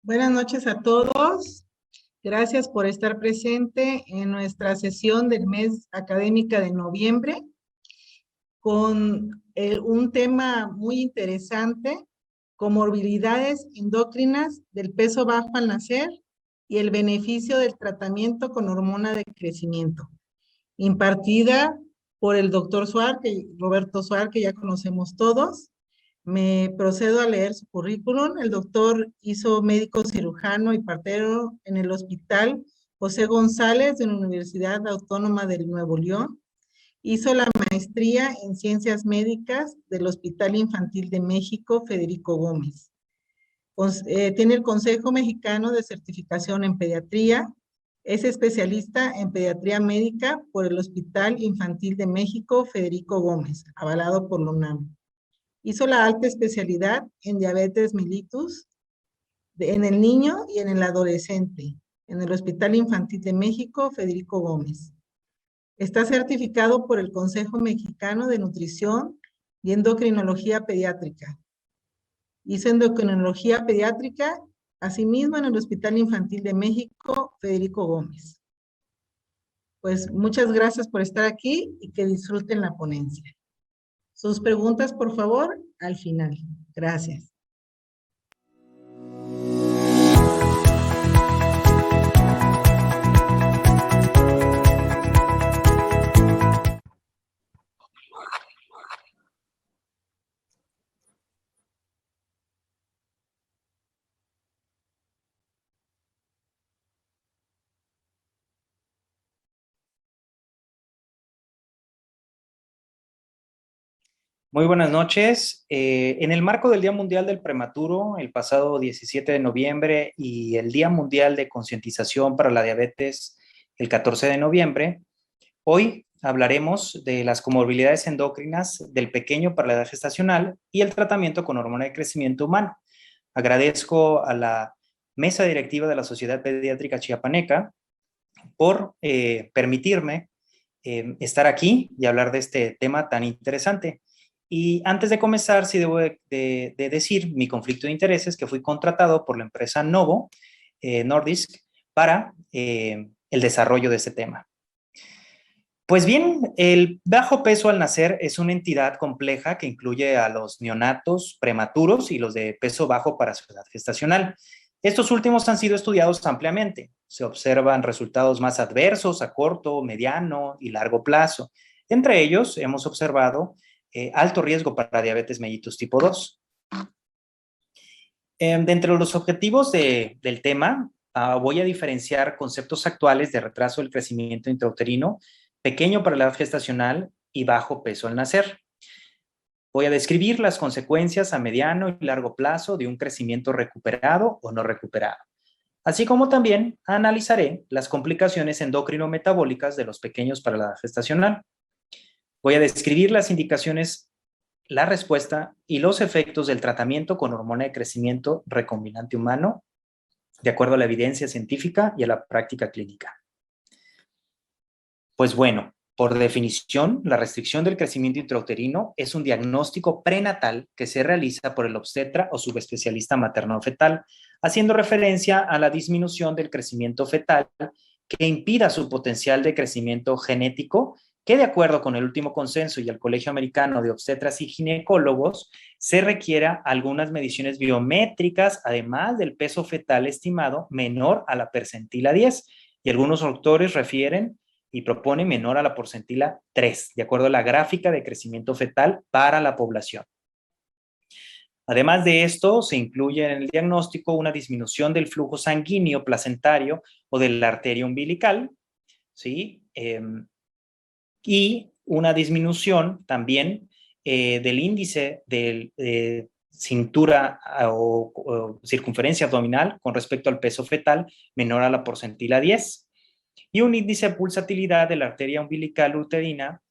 Buenas noches a todos. Gracias por estar presente en nuestra sesión del mes académica de noviembre con un tema muy interesante, comorbilidades endócrinas del peso bajo al nacer y el beneficio del tratamiento con hormona de crecimiento, impartida por el doctor Roberto Suar, que ya conocemos todos. Me procedo a leer su currículum. El doctor hizo médico cirujano y partero en el Hospital José González de la Universidad Autónoma del Nuevo León. Hizo la maestría en Ciencias Médicas del Hospital Infantil de México, Federico Gómez. Tiene el Consejo Mexicano de Certificación en Pediatría. Es especialista en pediatría médica por el Hospital Infantil de México, Federico Gómez, avalado por la UNAM. Hizo la alta especialidad en diabetes mellitus en el niño y en el adolescente, en el Hospital Infantil de México, Federico Gómez. Está certificado por el Consejo Mexicano de Nutrición y Endocrinología Pediátrica. Hizo endocrinología pediátrica, asimismo en el Hospital Infantil de México, Federico Gómez. Pues muchas gracias por estar aquí y que disfruten la ponencia. Sus preguntas, por favor, al final. Gracias. Muy buenas noches. En el marco del Día Mundial del Prematuro, el pasado 17 de noviembre, y el Día Mundial de Concientización para la Diabetes, el 14 de noviembre, hoy hablaremos de las comorbilidades endócrinas del pequeño para la edad gestacional y el tratamiento con hormona de crecimiento humano. Agradezco a la mesa directiva de la Sociedad Pediátrica Chiapaneca por permitirme estar aquí y hablar de este tema tan interesante. Y antes de comenzar, sí debo de decir mi conflicto de intereses, que fui contratado por la empresa Novo Nordisk para el desarrollo de este tema. Pues bien, el bajo peso al nacer es una entidad compleja que incluye a los neonatos prematuros y los de peso bajo para su edad gestacional. Estos últimos han sido estudiados ampliamente. Se observan resultados más adversos a corto, mediano y largo plazo. Entre ellos, hemos observado alto riesgo para diabetes mellitus tipo 2. De entre los objetivos del tema, voy a diferenciar conceptos actuales de retraso del crecimiento intrauterino, pequeño para la edad gestacional y bajo peso al nacer. Voy a describir las consecuencias a mediano y largo plazo de un crecimiento recuperado o no recuperado, así como también analizaré las complicaciones endocrino-metabólicas de los pequeños para la edad gestacional. Voy a describir las indicaciones, la respuesta y los efectos del tratamiento con hormona de crecimiento recombinante humano, de acuerdo a la evidencia científica y a la práctica clínica. Pues bueno, por definición, la restricción del crecimiento intrauterino es un diagnóstico prenatal que se realiza por el obstetra o subespecialista materno-fetal, haciendo referencia a la disminución del crecimiento fetal que impida su potencial de crecimiento genético, que de acuerdo con el último consenso y el Colegio Americano de Obstetras y Ginecólogos, se requiera algunas mediciones biométricas, además del peso fetal estimado menor a la percentila 10, y algunos autores refieren y propone menor a la porcentila 3, de acuerdo a la gráfica de crecimiento fetal para la población. Además de esto, se incluye en el diagnóstico una disminución del flujo sanguíneo placentario o de la arteria umbilical, ¿sí? Y una disminución también del índice de cintura o circunferencia abdominal con respecto al peso fetal menor a la porcentila 10. Y un índice de pulsatilidad de la arteria umbilical uterina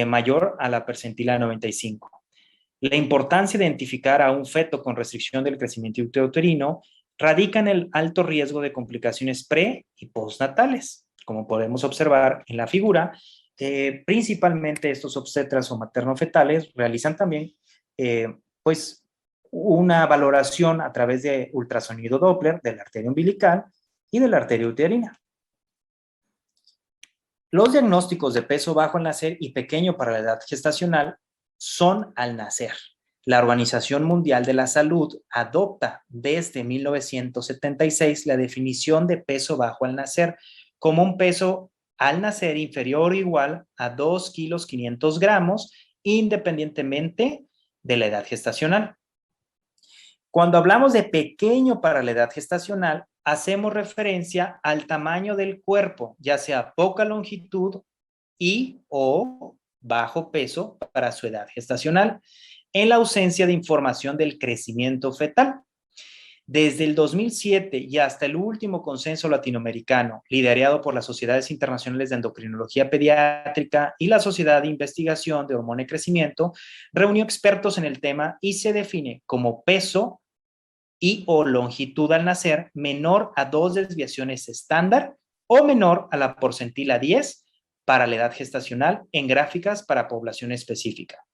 mayor a la percentila 95. La importancia de identificar a un feto con restricción del crecimiento intrauterino radica en el alto riesgo de complicaciones pre- y postnatales, como podemos observar en la figura. Principalmente estos obstetras o materno-fetales realizan también pues una valoración a través de ultrasonido Doppler de la arteria umbilical y de la arteria uterina. Los diagnósticos de peso bajo al nacer y pequeño para la edad gestacional son al nacer. La Organización Mundial de la Salud adopta desde 1976 la definición de peso bajo al nacer como un peso al nacer inferior o igual a 2 kilos 500 gramos, independientemente de la edad gestacional. Cuando hablamos de pequeño para la edad gestacional, hacemos referencia al tamaño del cuerpo, ya sea poca longitud y o bajo peso para su edad gestacional, en la ausencia de información del crecimiento fetal. Desde el 2007 y hasta el último consenso latinoamericano, liderado por las Sociedades Internacionales de Endocrinología Pediátrica y la Sociedad de Investigación de Hormona y Crecimiento, reunió expertos en el tema y se define como peso y o longitud al nacer menor a 2 desviaciones estándar o menor a la porcentila 10 para la edad gestacional en gráficas para población específica.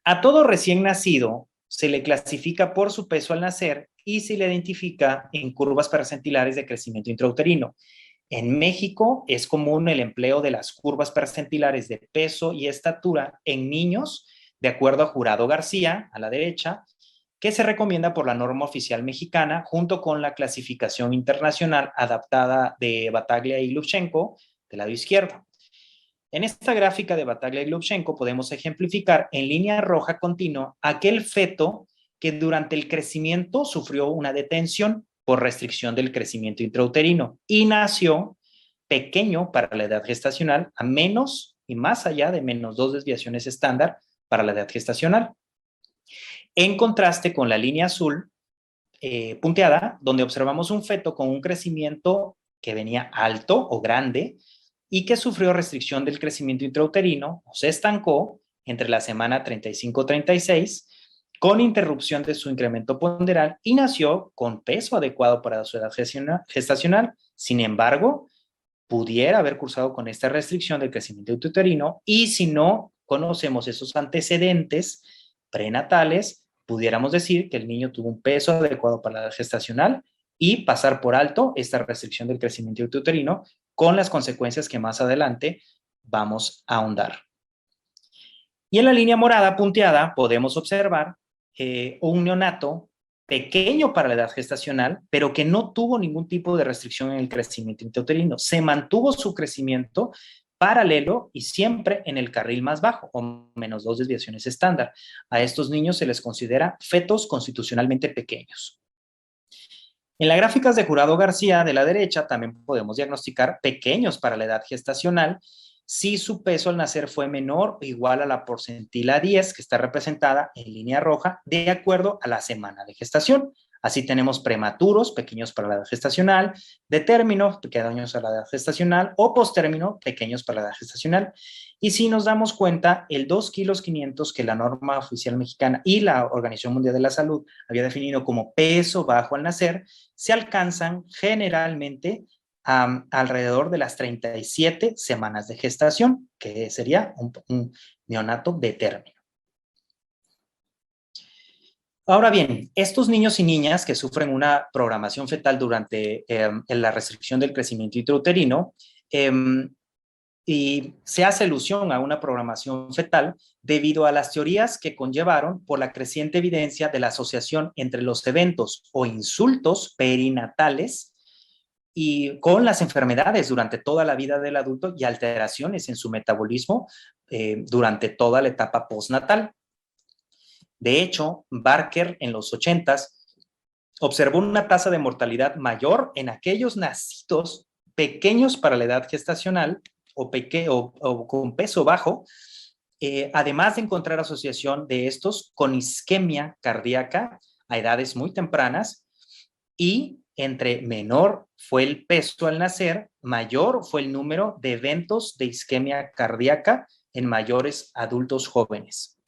A todo recién nacido se le clasifica por su peso al nacer y se le identifica en curvas percentilares de crecimiento intrauterino. En México es común el empleo de las curvas percentilares de peso y estatura en niños, de acuerdo a Jurado García, a la derecha, que se recomienda por la norma oficial mexicana, junto con la clasificación internacional adaptada de Bataglia y Lubchenco, del lado izquierdo. En esta gráfica de Bataglia y Lubchenco podemos ejemplificar en línea roja continua aquel feto que durante el crecimiento sufrió una detención por restricción del crecimiento intrauterino y nació pequeño para la edad gestacional a menos y más allá de menos 2 desviaciones estándar para la edad gestacional. En contraste con la línea azul punteada, donde observamos un feto con un crecimiento que venía alto o grande y que sufrió restricción del crecimiento intrauterino o se estancó entre la semana 35-36 con interrupción de su incremento ponderal y nació con peso adecuado para su edad gestacional. Sin embargo, pudiera haber cursado con esta restricción del crecimiento intrauterino y si no conocemos esos antecedentes prenatales, pudiéramos decir que el niño tuvo un peso adecuado para la edad gestacional y pasar por alto esta restricción del crecimiento intrauterino con las consecuencias que más adelante vamos a ahondar. Y en la línea morada punteada podemos observar un neonato pequeño para la edad gestacional, pero que no tuvo ningún tipo de restricción en el crecimiento intrauterino. Se mantuvo su crecimiento paralelo y siempre en el carril más bajo, o menos 2 desviaciones estándar. A estos niños se les considera fetos constitucionalmente pequeños. En las gráficas de Jurado García de la derecha también podemos diagnosticar pequeños para la edad gestacional si su peso al nacer fue menor o igual a la porcentila 10, que está representada en línea roja, de acuerdo a la semana de gestación. Así tenemos prematuros, pequeños para la edad gestacional, de término, pequeños a la edad gestacional, o postérmino, pequeños para la edad gestacional. Y si nos damos cuenta, el 2 kilos 500 que la norma oficial mexicana y la Organización Mundial de la Salud había definido como peso bajo al nacer, se alcanzan generalmente alrededor de las 37 semanas de gestación, que sería un neonato de término. Ahora bien, estos niños y niñas que sufren una programación fetal durante la restricción del crecimiento intrauterino, y se hace alusión a una programación fetal debido a las teorías que conllevaron por la creciente evidencia de la asociación entre los eventos o insultos perinatales y con las enfermedades durante toda la vida del adulto y alteraciones en su metabolismo durante toda la etapa postnatal. De hecho, Barker en los 80s observó una tasa de mortalidad mayor en aquellos nacidos pequeños para la edad gestacional o con peso bajo, además de encontrar asociación de estos con isquemia cardíaca a edades muy tempranas y entre menor fue el peso al nacer, mayor fue el número de eventos de isquemia cardíaca en mayores adultos jóvenes.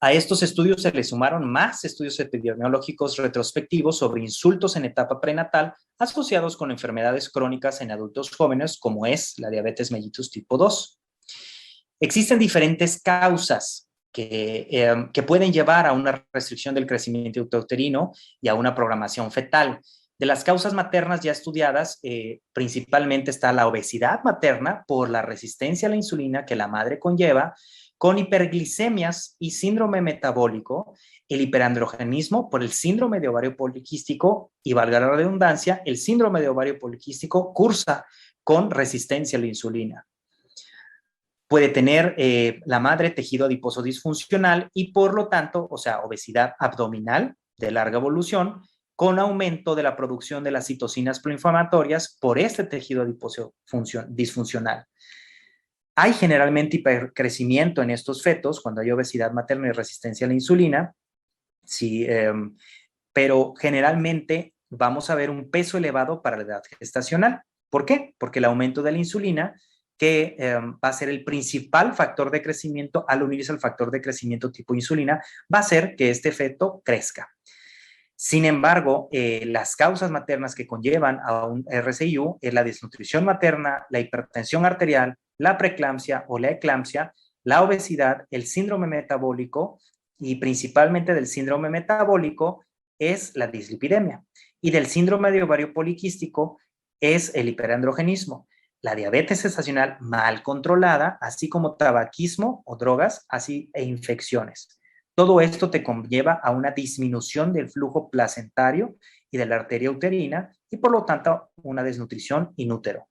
A estos estudios se le sumaron más estudios epidemiológicos retrospectivos sobre insultos en etapa prenatal asociados con enfermedades crónicas en adultos jóvenes, como es la diabetes mellitus tipo 2. Existen diferentes causas que pueden llevar a una restricción del crecimiento intrauterino y a una programación fetal. De las causas maternas ya estudiadas, principalmente está la obesidad materna por la resistencia a la insulina que la madre conlleva, con hiperglicemias y síndrome metabólico, el hiperandrogenismo por el síndrome de ovario poliquístico y, valga la redundancia, el síndrome de ovario poliquístico cursa con resistencia a la insulina. Puede tener la madre tejido adiposo disfuncional y, por lo tanto, o sea, obesidad abdominal de larga evolución, con aumento de la producción de las citocinas proinflamatorias por este tejido adiposo disfuncional. Hay generalmente hipercrecimiento en estos fetos cuando hay obesidad materna y resistencia a la insulina, sí, pero generalmente vamos a ver un peso elevado para la edad gestacional. ¿Por qué? Porque el aumento de la insulina, que va a ser el principal factor de crecimiento al unirse al factor de crecimiento tipo insulina, va a hacer que este feto crezca. Sin embargo, las causas maternas que conllevan a un RCIU es la desnutrición materna, la hipertensión arterial, la preeclampsia o la eclampsia, la obesidad, el síndrome metabólico y principalmente del síndrome metabólico es la dislipidemia y del síndrome de ovario poliquístico es el hiperandrogenismo, la diabetes gestacional mal controlada, así como tabaquismo o drogas, así e infecciones. Todo esto te conlleva a una disminución del flujo placentario y de la arteria uterina y, por lo tanto, una desnutrición in útero.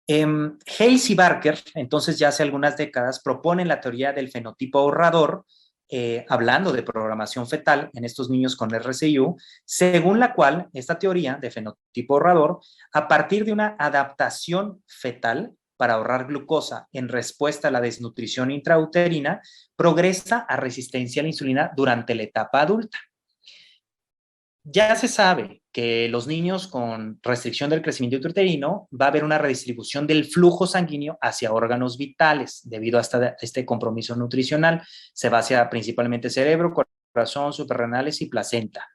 Hayes y Barker, entonces ya hace algunas décadas, proponen la teoría del fenotipo ahorrador, hablando de programación fetal en estos niños con RCIU, según la cual esta teoría de fenotipo ahorrador, a partir de una adaptación fetal para ahorrar glucosa en respuesta a la desnutrición intrauterina, progresa a resistencia a la insulina durante la etapa adulta. Ya se sabe que los niños con restricción del crecimiento intrauterino va a haber una redistribución del flujo sanguíneo hacia órganos vitales debido a este compromiso nutricional. Se va hacia principalmente cerebro, corazón, suprarrenales y placenta.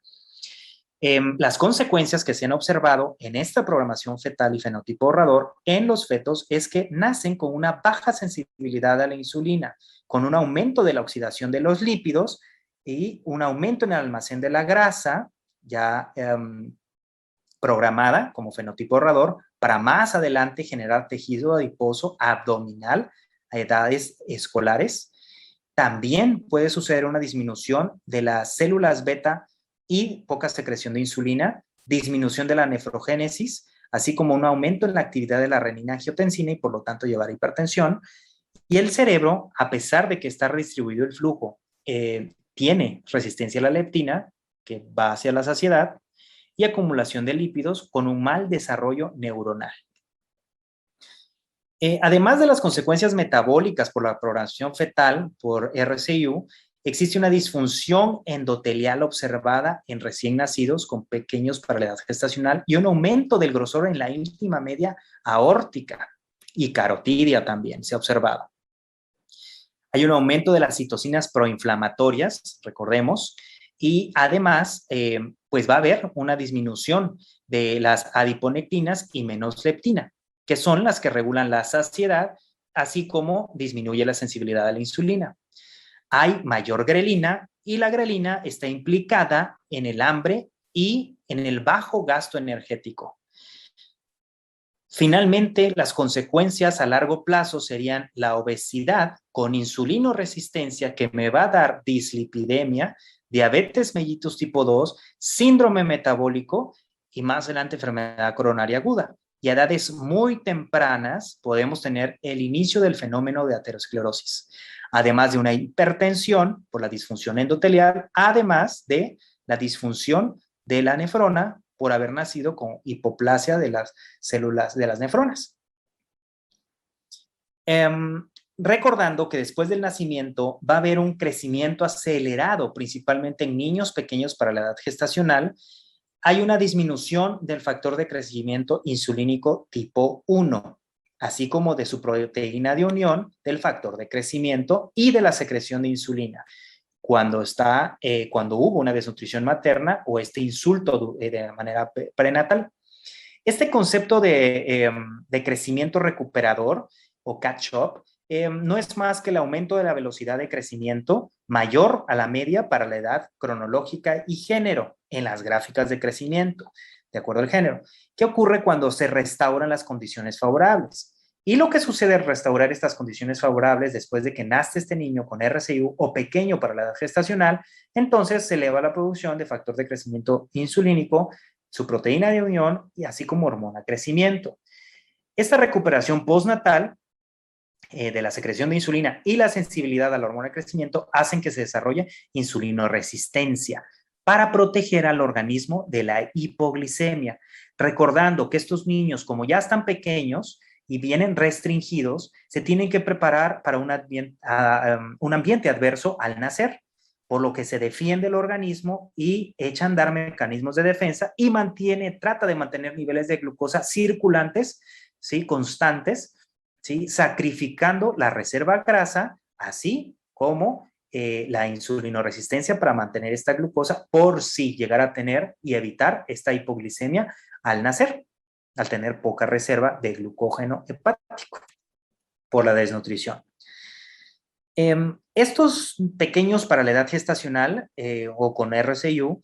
Las consecuencias que se han observado en esta programación fetal y fenotipo ahorrador en los fetos es que nacen con una baja sensibilidad a la insulina, con un aumento de la oxidación de los lípidos y un aumento en el almacén de la grasa ya programada como fenotipo ahorrador para más adelante generar tejido adiposo abdominal a edades escolares. También puede suceder una disminución de las células beta y poca secreción de insulina, disminución de la nefrogénesis, así como un aumento en la actividad de la renina-angiotensina y por lo tanto llevar a hipertensión. Y el cerebro, a pesar de que está redistribuido el flujo, tiene resistencia a la leptina, que va hacia la saciedad, y acumulación de lípidos con un mal desarrollo neuronal. Además de las consecuencias metabólicas por la programación fetal por RCIU, existe una disfunción endotelial observada en recién nacidos con pequeños para la edad gestacional y un aumento del grosor en la íntima media aórtica y carotidia también se ha observado. Hay un aumento de las citocinas proinflamatorias, recordemos, y además, pues va a haber una disminución de las adiponectinas y menos leptina, que son las que regulan la saciedad, así como disminuye la sensibilidad a la insulina. Hay mayor grelina y la grelina está implicada en el hambre y en el bajo gasto energético. Finalmente, las consecuencias a largo plazo serían la obesidad con insulinoresistencia que me va a dar dislipidemia, diabetes mellitus tipo 2, síndrome metabólico y más adelante enfermedad coronaria aguda. Y a edades muy tempranas podemos tener el inicio del fenómeno de aterosclerosis, además de una hipertensión por la disfunción endotelial, además de la disfunción de la nefrona por haber nacido con hipoplasia de las células de las nefronas. Recordando que después del nacimiento va a haber un crecimiento acelerado, principalmente en niños pequeños para la edad gestacional, hay una disminución del factor de crecimiento insulínico tipo 1, así como de su proteína de unión, del factor de crecimiento y de la secreción de insulina cuando hubo una desnutrición materna o este insulto de manera prenatal. Este concepto de crecimiento recuperador o catch-up no es más que el aumento de la velocidad de crecimiento mayor a la media para la edad cronológica y género en las gráficas de crecimiento, de acuerdo al género. ¿Qué ocurre cuando se restauran las condiciones favorables? Y lo que sucede al restaurar estas condiciones favorables después de que nace este niño con RCIU o pequeño para la edad gestacional, entonces se eleva la producción de factor de crecimiento insulínico, su proteína de unión y así como hormona crecimiento. Esta recuperación postnatal de la secreción de insulina y la sensibilidad a la hormona de crecimiento hacen que se desarrolle insulinoresistencia para proteger al organismo de la hipoglicemia. Recordando que estos niños, como ya están pequeños y vienen restringidos, se tienen que preparar para un ambiente adverso al nacer, por lo que se defiende el organismo y echa a andar mecanismos de defensa y trata de mantener niveles de glucosa circulantes, ¿sí? Constantes, ¿sí? Sacrificando la reserva grasa, así como la insulinoresistencia para mantener esta glucosa por si llegar a tener y evitar esta hipoglicemia al nacer, al tener poca reserva de glucógeno hepático por la desnutrición. Estos pequeños para la edad gestacional o con RCIU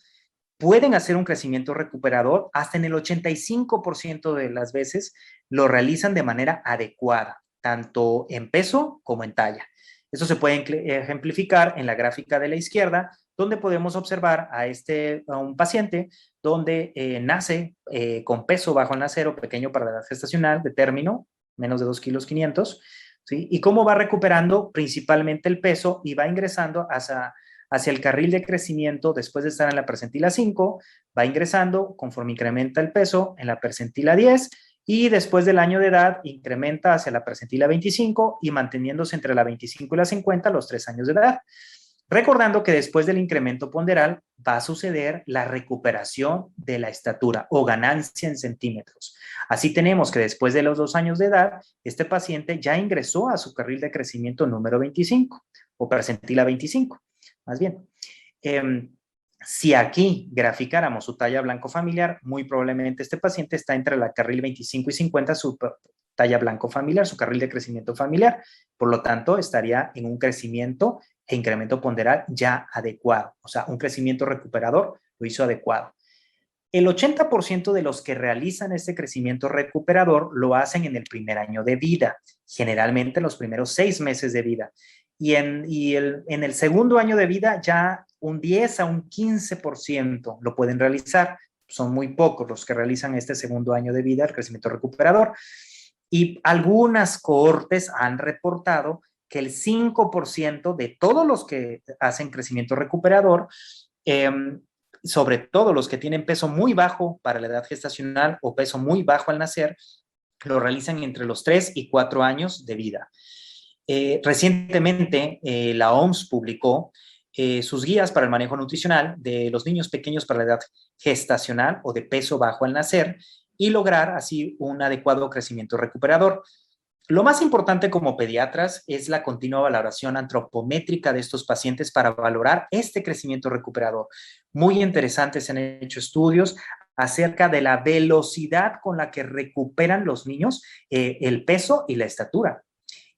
pueden hacer un crecimiento recuperador hasta en el 85% de las veces lo realizan de manera adecuada, tanto en peso como en talla. Esto se puede ejemplificar en la gráfica de la izquierda, donde podemos observar a un paciente donde nace con peso bajo al nacer o pequeño para la edad gestacional de término, menos de 2,5 kilos, ¿sí? Y cómo va recuperando principalmente el peso y va ingresando hacia el carril de crecimiento después de estar en la percentila 5, va ingresando conforme incrementa el peso en la percentila 10 y después del año de edad incrementa hacia la percentila 25 y manteniéndose entre la 25 y la 50 los 3 años de edad. Recordando que después del incremento ponderal va a suceder la recuperación de la estatura o ganancia en centímetros. Así tenemos que después de los 2 años de edad, este paciente ya ingresó a su carril de crecimiento número 25 o percentila 25, más bien. Si aquí graficáramos su talla blanco familiar, muy probablemente este paciente está entre la carril 25 y 50, su talla blanco familiar, su carril de crecimiento familiar. Por lo tanto, estaría en un crecimiento e incremento ponderal ya adecuado. O sea, un crecimiento recuperador lo hizo adecuado. El 80% de los que realizan este crecimiento recuperador lo hacen en el primer año de vida, generalmente en los primeros 6 meses de vida. Y en el segundo año de vida ya un 10 a un 15% lo pueden realizar. Son muy pocos los que realizan este segundo año de vida, el crecimiento recuperador. Y algunas cohortes han reportado que el 5% de todos los que hacen crecimiento recuperador, sobre todo los que tienen peso muy bajo para la edad gestacional o peso muy bajo al nacer, lo realizan entre los 3 y 4 años de vida. Recientemente, la OMS publicó sus guías para el manejo nutricional de los niños pequeños para la edad gestacional o de peso bajo al nacer y lograr así un adecuado crecimiento recuperador. Lo más importante como pediatras es la continua valoración antropométrica de estos pacientes para valorar este crecimiento recuperador. Muy interesantes, se han hecho estudios acerca de la velocidad con la que recuperan los niños el peso y la estatura.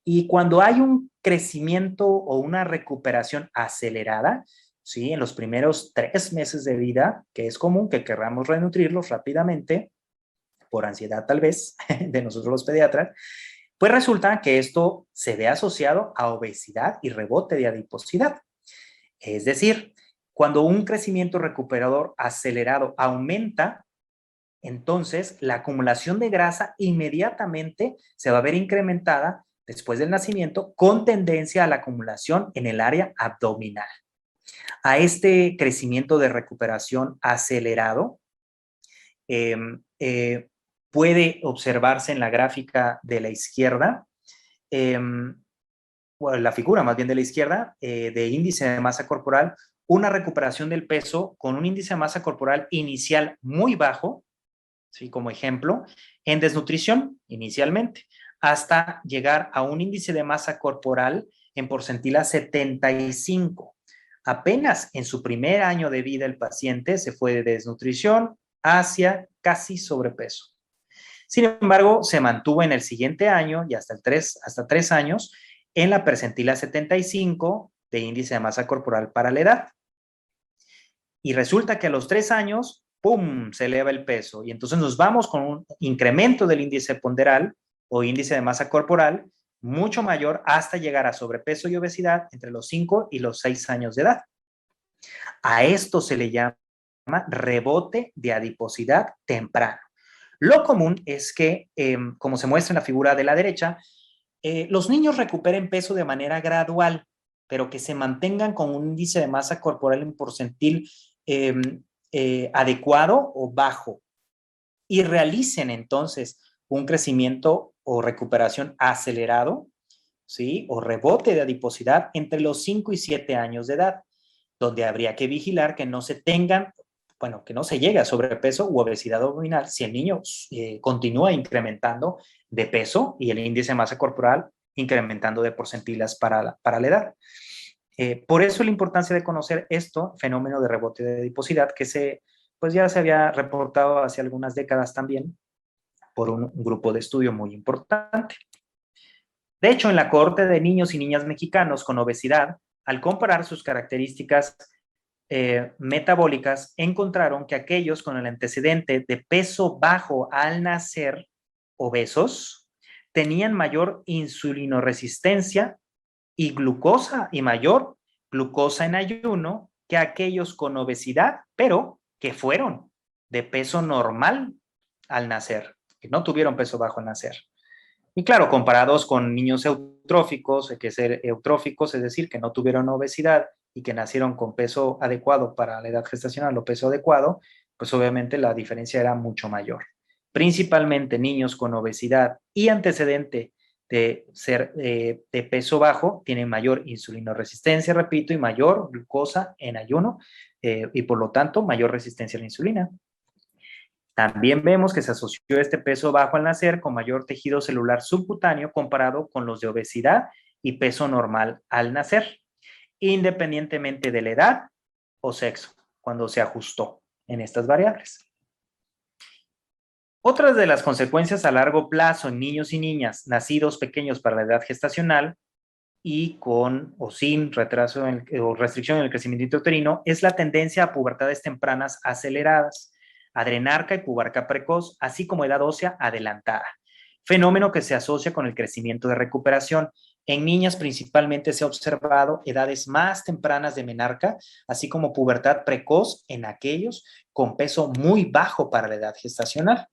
Y cuando hay un crecimiento o una recuperación acelerada, ¿sí? En los primeros 3 meses de vida, que es común que queramos renutrirlos rápidamente, por ansiedad tal vez, de nosotros los pediatras, pues resulta que esto se ve asociado a obesidad y rebote de adiposidad. Es decir, cuando un crecimiento recuperador acelerado aumenta, entonces la acumulación de grasa inmediatamente se va a ver incrementada después del nacimiento con tendencia a la acumulación en el área abdominal. A este crecimiento de recuperación acelerado puede observarse en la gráfica de la izquierda, bueno, la figura más bien de la izquierda, de índice de masa corporal, una recuperación del peso con un índice de masa corporal inicial muy bajo, ¿sí? Como ejemplo, en desnutrición inicialmente, hasta llegar a un índice de masa corporal en porcentila 75. Apenas en su primer año de vida el paciente se fue de desnutrición hacia casi sobrepeso. Sin embargo, se mantuvo en el siguiente año y hasta 3 años en la percentila 75 de índice de masa corporal para la edad. Y resulta que a los 3 años, ¡pum!, se eleva el peso. Y entonces nos vamos con un incremento del índice ponderal o índice de masa corporal mucho mayor hasta llegar a sobrepeso y obesidad entre los 5 y los 6 años de edad. A esto se le llama rebote de adiposidad temprano. Lo común es que, como se muestra en la figura de la derecha, los niños recuperen peso de manera gradual, pero que se mantengan con un índice de masa corporal en porcentil adecuado o bajo y realicen entonces un crecimiento o recuperación acelerado, ¿sí? O rebote de adiposidad entre los 5 y 7 años de edad, donde habría que vigilar que no se tengan, bueno, que no se llegue a sobrepeso u obesidad abdominal si el niño continúa incrementando de peso y el índice de masa corporal incrementando de porcentilas para la edad. Por eso la importancia de conocer esto, fenómeno de rebote de adiposidad, que pues ya se había reportado hace algunas décadas también por un grupo de estudio muy importante. De hecho, en la cohorte de niños y niñas mexicanos con obesidad, al comparar sus características metabólicas, encontraron que aquellos con el antecedente de peso bajo al nacer, obesos, tenían mayor insulinoresistencia y glucosa y mayor glucosa en ayuno que aquellos con obesidad, pero que fueron de peso normal al nacer, que no tuvieron peso bajo al nacer. Y claro, comparados con niños eutróficos, que ser eutróficos, es decir, que no tuvieron obesidad y que nacieron con peso adecuado para la edad gestacional o peso adecuado, pues obviamente la diferencia era mucho mayor. Principalmente niños con obesidad y antecedente de ser de peso bajo tienen mayor insulinoresistencia, repito, y mayor glucosa en ayuno y por lo tanto mayor resistencia a la insulina. También vemos que se asoció este peso bajo al nacer con mayor tejido celular subcutáneo comparado con los de obesidad y peso normal al nacer, independientemente de la edad o sexo, cuando se ajustó en estas variables. Otras de las consecuencias a largo plazo en niños y niñas nacidos pequeños para la edad gestacional y con o sin retraso o restricción en el crecimiento intrauterino es la tendencia a pubertades tempranas aceleradas, adrenarca y pubarca precoz, así como edad ósea adelantada, fenómeno que se asocia con el crecimiento de recuperación. En niñas principalmente se ha observado edades más tempranas de menarca, así como pubertad precoz en aquellos con peso muy bajo para la edad gestacional.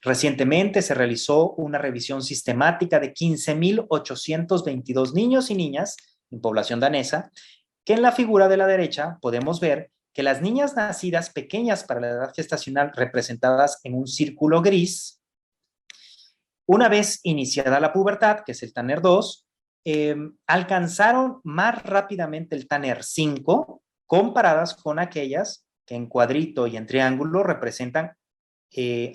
Recientemente se realizó una revisión sistemática de 15.822 niños y niñas en población danesa, que en la figura de la derecha podemos ver que las niñas nacidas pequeñas para la edad gestacional, representadas en un círculo gris, una vez iniciada la pubertad, que es el Tanner 2, alcanzaron más rápidamente el Tanner 5 comparadas con aquellas que en cuadrito y en triángulo representan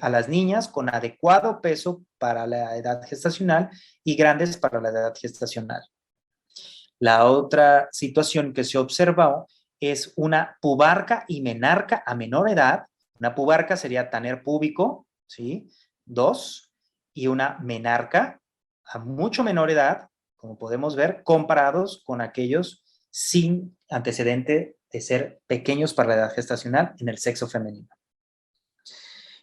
a las niñas con adecuado peso para la edad gestacional y grandes para la edad gestacional. La otra situación que se observó es una pubarca y menarca a menor edad. Una pubarca sería Tanner púbico, ¿sí? 2, y una menarca a mucho menor edad, como podemos ver, comparados con aquellos sin antecedente de ser pequeños para la edad gestacional en el sexo femenino.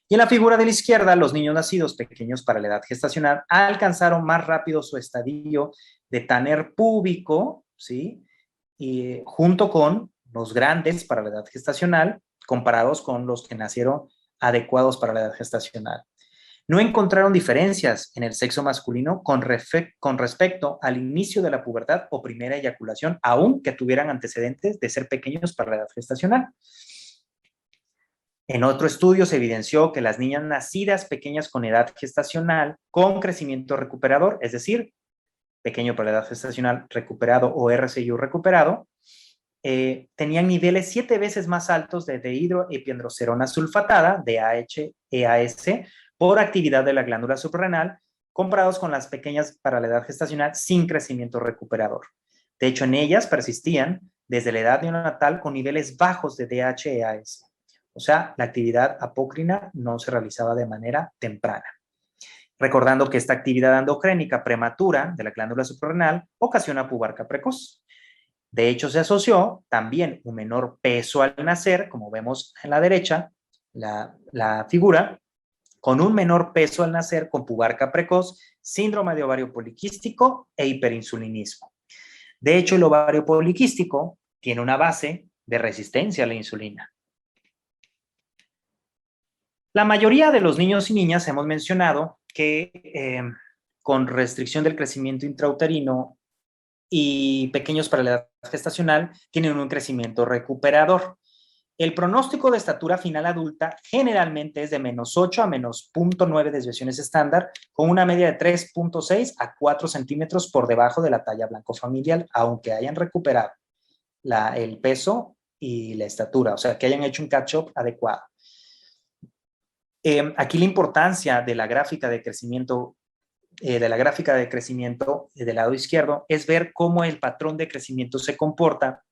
Y en la figura de la izquierda, los niños nacidos pequeños para la edad gestacional alcanzaron más rápido su estadio de Tanner púbico, ¿sí? Y junto con los grandes para la edad gestacional, comparados con los que nacieron adecuados para la edad gestacional. No encontraron diferencias en el sexo masculino con respecto al inicio de la pubertad o primera eyaculación, aunque tuvieran antecedentes de ser pequeños para la edad gestacional. En otro estudio se evidenció que las niñas nacidas pequeñas con edad gestacional con crecimiento recuperador, es decir, pequeño para la edad gestacional recuperado o RCIU recuperado, tenían niveles 7 veces más altos de dehidroepiandrosterona sulfatada, DHEAS, por actividad de la glándula suprarrenal, comparados con las pequeñas para la edad gestacional sin crecimiento recuperador. De hecho, en ellas persistían desde la edad neonatal con niveles bajos de DHEAS. O sea, la actividad apócrina no se realizaba de manera temprana. recordando que esta actividad endocrénica prematura de la glándula suprarrenal ocasiona pubarca precoz. De hecho, se asoció también un menor peso al nacer, como vemos en la derecha, la figura, con un menor peso al nacer con pubarca precoz, síndrome de ovario poliquístico e hiperinsulinismo. De hecho, el ovario poliquístico tiene una base de resistencia a la insulina. La mayoría de los niños y niñas hemos mencionado que con restricción del crecimiento intrauterino y pequeños para la edad gestacional tienen un crecimiento recuperador. El pronóstico de estatura final adulta generalmente es de -8 a -0.9 desviaciones estándar, con una media de 3.6 a 4 centímetros por debajo de la talla blanco familiar, aunque hayan recuperado el peso y la estatura, o sea, que hayan hecho un catch-up adecuado. Aquí la importancia de la gráfica de crecimiento del lado izquierdo es ver cómo el patrón de crecimiento se comporta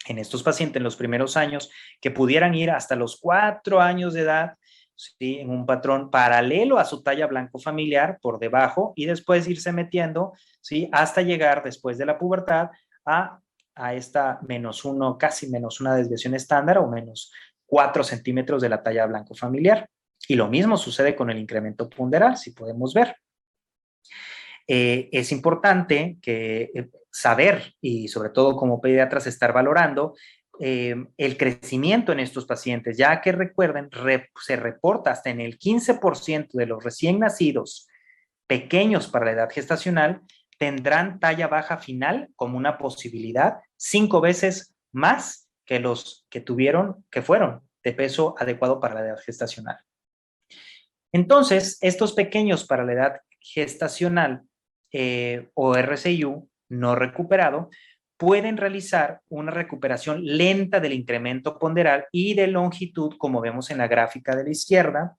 en estos pacientes en los primeros años, que pudieran ir hasta los 4 años de edad, ¿sí? En un patrón paralelo a su talla blanco familiar por debajo, y después irse metiendo, ¿sí? Hasta llegar después de la pubertad a esta -1, casi -1 desviación estándar o -4 centímetros de la talla blanco familiar. Y lo mismo sucede con el incremento ponderal, si podemos ver. Es importante saber, y sobre todo como pediatras, estar valorando el crecimiento en estos pacientes, ya que recuerden, se reporta hasta en el 15% de los recién nacidos pequeños para la edad gestacional tendrán talla baja final como una posibilidad 5 veces más que los que fueron de peso adecuado para la edad gestacional. Entonces, estos pequeños para la edad gestacional o RCIU no recuperado pueden realizar una recuperación lenta del incremento ponderal y de longitud, como vemos en la gráfica de la izquierda,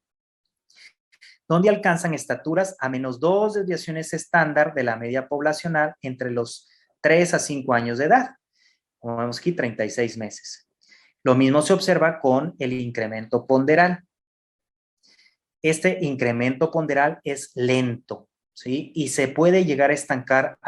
donde alcanzan estaturas a -2 desviaciones estándar de la media poblacional entre los 3 a 5 años de edad. Como vemos aquí, 36 meses. Lo mismo se observa con el incremento ponderal. Este incremento ponderal es lento, ¿sí? Y se puede llegar a estancar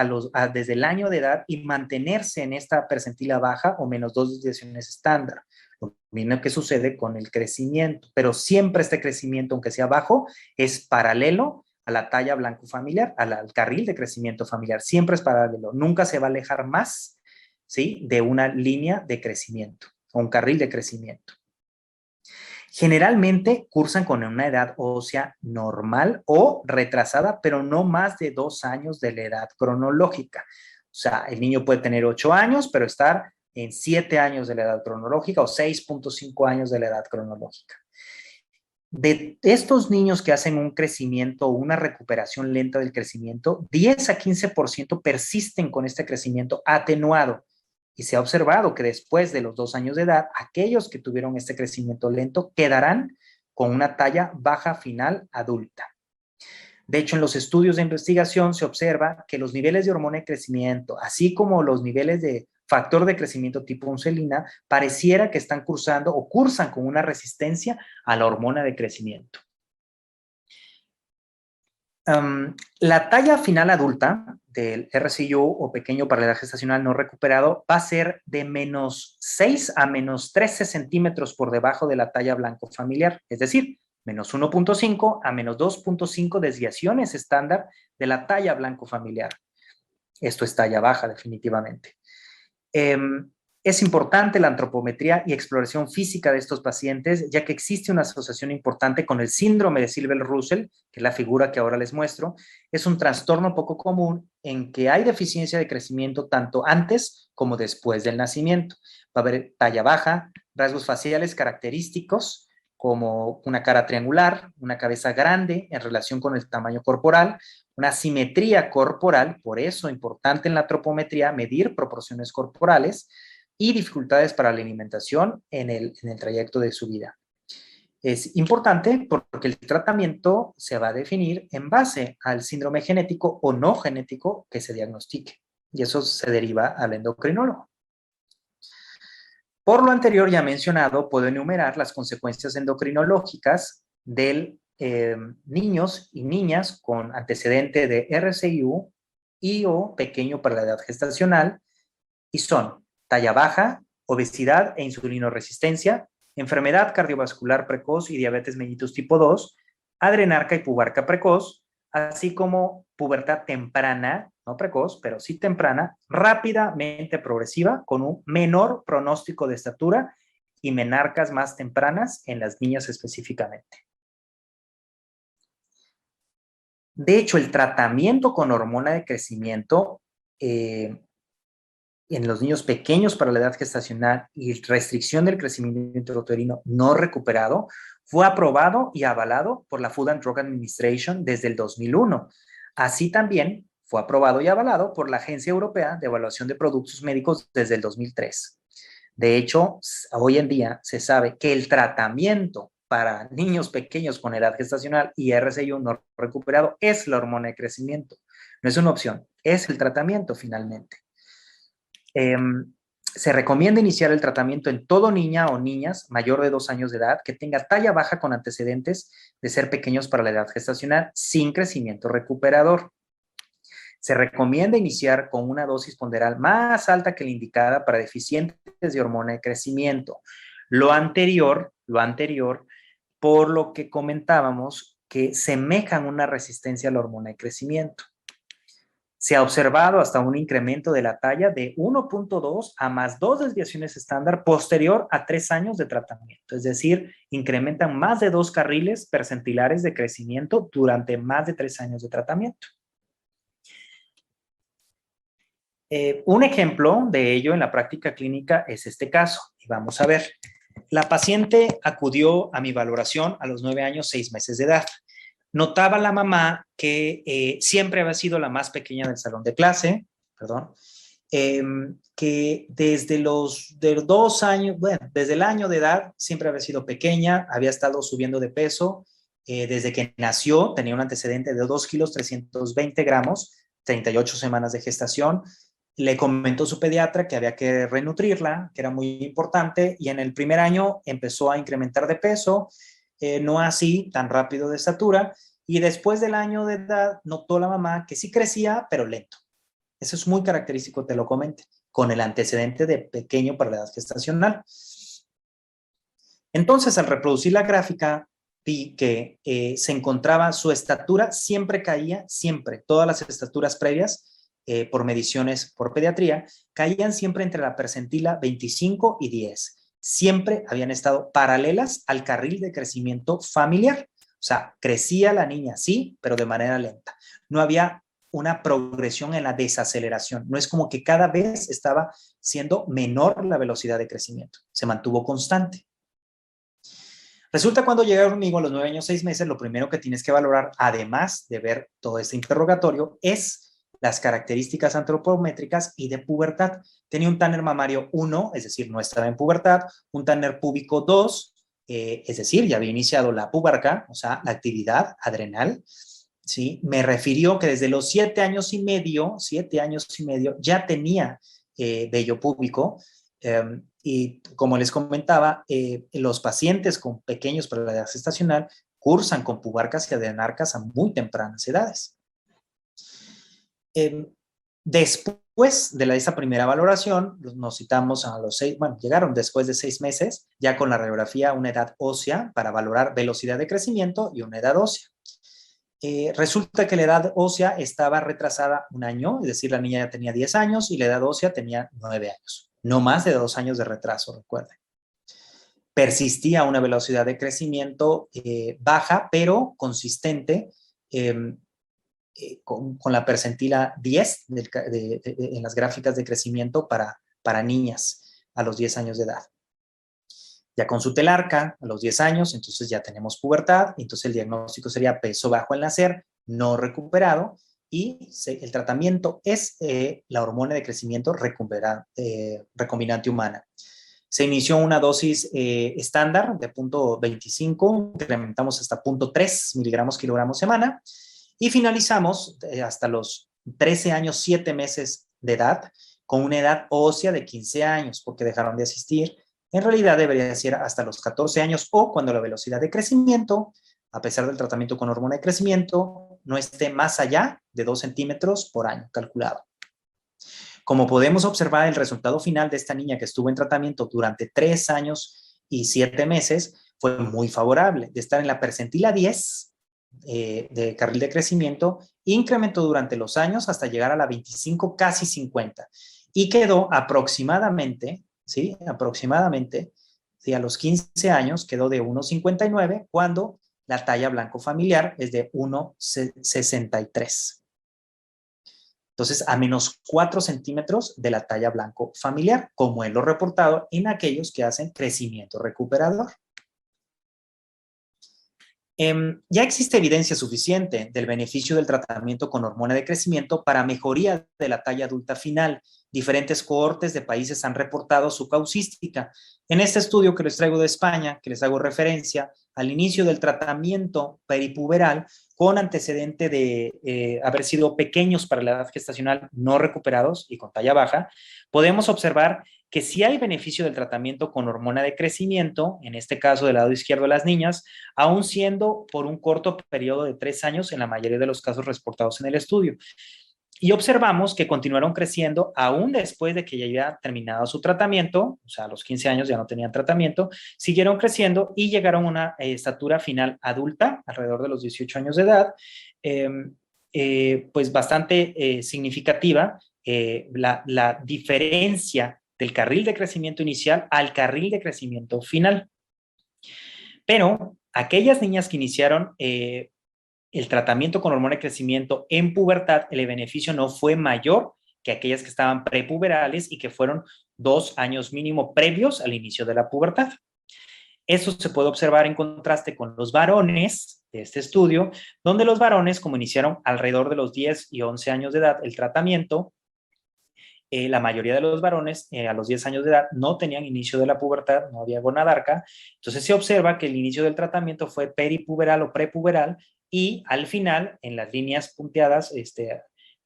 desde el año de edad y mantenerse en esta percentila baja o -2 desviaciones estándar. Lo mismo que sucede con el crecimiento, pero siempre este crecimiento, aunque sea bajo, es paralelo a la talla blanco familiar, al carril de crecimiento familiar. Siempre es paralelo, nunca se va a alejar más, ¿sí? De una línea de crecimiento o un carril de crecimiento. Generalmente cursan con una edad ósea normal o retrasada, pero no más de 2 años de la edad cronológica. O sea, el niño puede tener 8 años, pero estar en 7 años de la edad cronológica o 6.5 años de la edad cronológica. De estos niños que hacen un crecimiento o una recuperación lenta del crecimiento, 10 a 15% persisten con este crecimiento atenuado. Y se ha observado que después de los 2 años de edad, aquellos que tuvieron este crecimiento lento quedarán con una talla baja final adulta. De hecho, en los estudios de investigación se observa que los niveles de hormona de crecimiento, así como los niveles de factor de crecimiento tipo insulina, pareciera que están cursando o cursan con una resistencia a la hormona de crecimiento. La talla final adulta del RCIU o pequeño para la edad gestacional no recuperado va a ser de -6 a -13 centímetros por debajo de la talla blanco familiar, es decir, -1.5 a -2.5 desviaciones estándar de la talla blanco familiar. Esto es talla baja, definitivamente. Es importante la antropometría y exploración física de estos pacientes, ya que existe una asociación importante con el síndrome de Silver-Russell, que es la figura que ahora les muestro. Es un trastorno poco común en que hay deficiencia de crecimiento tanto antes como después del nacimiento. Va a haber talla baja, rasgos faciales característicos, como una cara triangular, una cabeza grande en relación con el tamaño corporal, una simetría corporal, por eso es importante en la antropometría medir proporciones corporales, y dificultades para la alimentación en el trayecto de su vida. Es importante porque el tratamiento se va a definir en base al síndrome genético o no genético que se diagnostique, y eso se deriva al endocrinólogo. Por lo anterior ya mencionado, puedo enumerar las consecuencias endocrinológicas del niños y niñas con antecedente de RCIU y o pequeño para la edad gestacional, y son talla baja, obesidad e insulinoresistencia, enfermedad cardiovascular precoz y diabetes mellitus tipo 2, adrenarca y pubarca precoz, así como pubertad temprana, no precoz, pero sí temprana, rápidamente progresiva, con un menor pronóstico de estatura y menarcas más tempranas en las niñas específicamente. De hecho, el tratamiento con hormona de crecimiento en los niños pequeños para la edad gestacional y restricción del crecimiento intrauterino no recuperado fue aprobado y avalado por la Food and Drug Administration desde el 2001. Así también fue aprobado y avalado por la Agencia Europea de Evaluación de Productos Médicos desde el 2003. De hecho, hoy en día se sabe que el tratamiento para niños pequeños con edad gestacional y RCIO no recuperado es la hormona de crecimiento. No es una opción, es el tratamiento finalmente. Se recomienda iniciar el tratamiento en todo niña o niñas mayor de 2 años de edad que tenga talla baja con antecedentes de ser pequeños para la edad gestacional sin crecimiento recuperador. Se recomienda iniciar con una dosis ponderal más alta que la indicada para deficientes de hormona de crecimiento. Lo anterior, por lo que comentábamos, que semejan una resistencia a la hormona de crecimiento. Se ha observado hasta un incremento de la talla de 1.2 a más 2 desviaciones estándar posterior a 3 años de tratamiento. Es decir, incrementan más de 2 carriles percentilares de crecimiento durante más de 3 años de tratamiento. Un ejemplo de ello en la práctica clínica es este caso. Y vamos a ver. La paciente acudió a mi valoración a los 9 años, 6 meses de edad. Notaba la mamá que siempre había sido la más pequeña del salón de clase, que desde los 2 años, bueno, desde el año de edad siempre había sido pequeña, había estado subiendo de peso, desde que nació tenía un antecedente de 2 kilos 320 gramos, 38 semanas de gestación. Le comentó su pediatra que había que renutrirla, que era muy importante, y en el primer año empezó a incrementar de peso, no así tan rápido de estatura, y después del año de edad notó la mamá que sí crecía, pero lento. Eso es muy característico, te lo comento, con el antecedente de pequeño para la edad gestacional. Entonces, al reproducir la gráfica, vi que se encontraba su estatura, siempre caía, siempre, todas las estaturas previas, por mediciones por pediatría, caían siempre entre la percentila 25 y 10. Siempre habían estado paralelas al carril de crecimiento familiar. O sea, crecía la niña, sí, pero de manera lenta. No había una progresión en la desaceleración. No es como que cada vez estaba siendo menor la velocidad de crecimiento. Se mantuvo constante. Resulta cuando llega conmigo a los 9 años, 6 meses, lo primero que tienes que valorar, además de ver todo este interrogatorio, es las características antropométricas y de pubertad. Tenía un Tanner mamario 1, es decir, no estaba en pubertad, un Tanner púbico 2, es decir, ya había iniciado la pubarca, o sea, la actividad adrenal, ¿sí? Me refirió que desde los 7 años y medio, ya tenía vello púbico, y como les comentaba, los pacientes con pequeños para la edad gestacional cursan con pubarcas y adrenarcas a muy tempranas edades. Después de esa primera valoración, nos citamos a los 6, bueno, llegaron después de 6 meses, ya con la radiografía, una edad ósea para valorar velocidad de crecimiento y una edad ósea. Resulta que la edad ósea estaba retrasada 1 año, es decir, la niña ya tenía 10 años y la edad ósea tenía 9 años, no más de 2 años de retraso, recuerden. Persistía una velocidad de crecimiento baja, pero consistente, con la percentila 10 en las gráficas de crecimiento para niñas a los 10 años de edad. Ya con su telarca, a los 10 años, entonces ya tenemos pubertad, entonces el diagnóstico sería peso bajo al nacer, no recuperado, y el tratamiento es la hormona de crecimiento recombinante humana. Se inició una dosis estándar de 0.25, incrementamos hasta 0.3 miligramos kilogramos semana, y finalizamos hasta los 13 años, 7 meses de edad, con una edad ósea de 15 años, porque dejaron de asistir. En realidad debería ser hasta los 14 años o cuando la velocidad de crecimiento a pesar del tratamiento con hormona de crecimiento, no esté más allá de 2 centímetros por año calculado. Como podemos observar, el resultado final de esta niña que estuvo en tratamiento durante 3 años y 7 meses fue muy favorable. De estar en la percentila 10 de carril de crecimiento, incrementó durante los años hasta llegar a la 25, casi 50. Y quedó aproximadamente, ¿sí? Aproximadamente, ¿sí? A los 15 años quedó de 1,59 cuando la talla blanco familiar es de 1,63. Entonces, a menos 4 centímetros de la talla blanco familiar, como es lo reportado en aquellos que hacen crecimiento recuperador. Ya existe evidencia suficiente del beneficio del tratamiento con hormona de crecimiento para mejoría de la talla adulta final. Diferentes cohortes de países han reportado su causística. En este estudio que les traigo de España, que les hago referencia, al inicio del tratamiento peripuberal con antecedente de haber sido pequeños para la edad gestacional no recuperados y con talla baja, podemos observar que sí hay beneficio del tratamiento con hormona de crecimiento, en este caso del lado izquierdo de las niñas, aún siendo por un corto periodo de 3 años en la mayoría de los casos reportados en el estudio. Y observamos que continuaron creciendo aún después de que ya había terminado su tratamiento, o sea, a los 15 años ya no tenían tratamiento, siguieron creciendo y llegaron a una estatura final adulta, alrededor de los 18 años de edad, pues bastante significativa la diferencia del carril de crecimiento inicial al carril de crecimiento final. Pero aquellas niñas que iniciaron el tratamiento con hormona de crecimiento en pubertad, el beneficio no fue mayor que aquellas que estaban prepuberales y que fueron 2 años mínimo previos al inicio de la pubertad. Eso se puede observar en contraste con los varones de este estudio, donde los varones, como iniciaron alrededor de los 10 y 11 años de edad el tratamiento, la mayoría de los varones a los 10 años de edad no tenían inicio de la pubertad, no había gonadarca. Entonces se observa que el inicio del tratamiento fue peripuberal o prepuberal y al final, en las líneas punteadas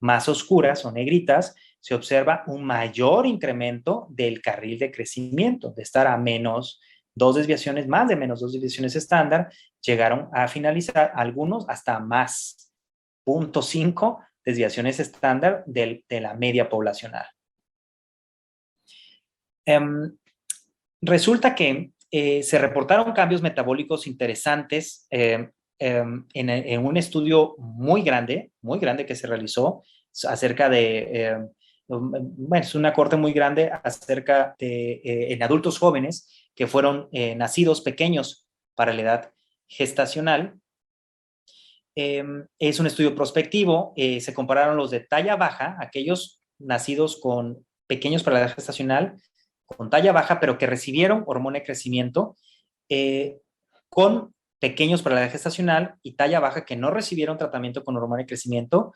más oscuras o negritas, se observa un mayor incremento del carril de crecimiento, de estar a menos 2 desviaciones, más de menos 2 desviaciones estándar, llegaron a finalizar algunos hasta más 0,5 desviaciones estándar de la media poblacional. Resulta que se reportaron cambios metabólicos interesantes en un estudio muy grande que se realizó acerca de, bueno, es una corte muy grande acerca de en adultos jóvenes que fueron nacidos pequeños para la edad gestacional. Es un estudio prospectivo, se compararon los de talla baja, aquellos nacidos con pequeños para la edad gestacional, con talla baja, pero que recibieron hormona de crecimiento, con pequeños para la edad gestacional y talla baja que no recibieron tratamiento con hormona de crecimiento,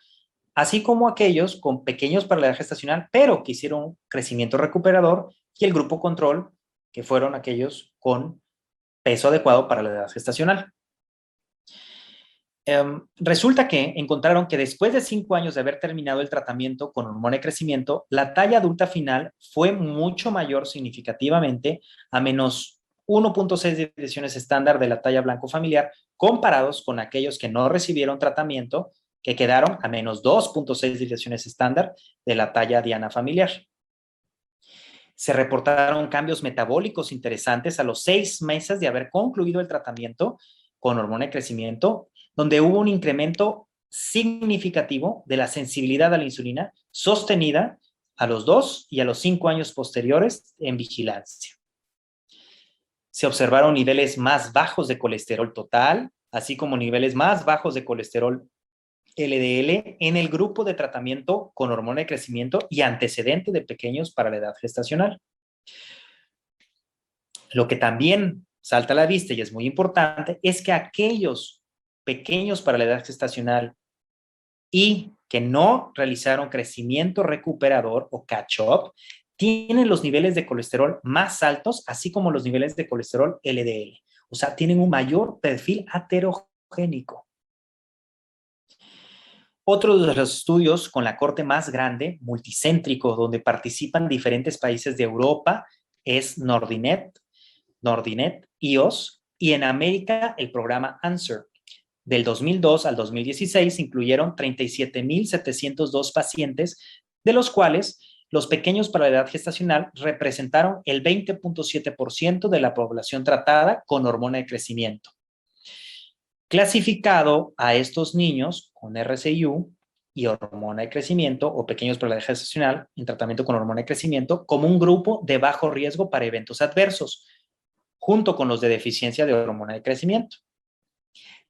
así como aquellos con pequeños para la edad gestacional, pero que hicieron crecimiento recuperador, y el grupo control, que fueron aquellos con peso adecuado para la edad gestacional. Resulta que encontraron que después de 5 años de haber terminado el tratamiento con hormona de crecimiento, la talla adulta final fue mucho mayor significativamente a menos 1,6 desviaciones estándar de la talla blanco familiar, comparados con aquellos que no recibieron tratamiento, que quedaron a menos 2,6 desviaciones estándar de la talla diana familiar. Se reportaron cambios metabólicos interesantes a los 6 meses de haber concluido el tratamiento con hormona de crecimiento, donde hubo un incremento significativo de la sensibilidad a la insulina sostenida a los 2 y a los 5 años posteriores en vigilancia. Se observaron niveles más bajos de colesterol total, así como niveles más bajos de colesterol LDL en el grupo de tratamiento con hormona de crecimiento y antecedente de pequeños para la edad gestacional. Lo que también salta a la vista y es muy importante es que aquellos pequeños para la edad gestacional y que no realizaron crecimiento recuperador o catch-up tienen los niveles de colesterol más altos, así como los niveles de colesterol LDL. O sea, tienen un mayor perfil aterogénico. Otro de los estudios con la corte más grande, multicéntrico, donde participan diferentes países de Europa, es Nordinet, IOS, y en América el programa ANSWER, Del 2002 al 2016 incluyeron 37,702 pacientes, de los cuales los pequeños para la edad gestacional representaron el 20.7% de la población tratada con hormona de crecimiento. Clasificado a estos niños con RCIU y hormona de crecimiento o pequeños para la edad gestacional en tratamiento con hormona de crecimiento como un grupo de bajo riesgo para eventos adversos, junto con los de deficiencia de hormona de crecimiento.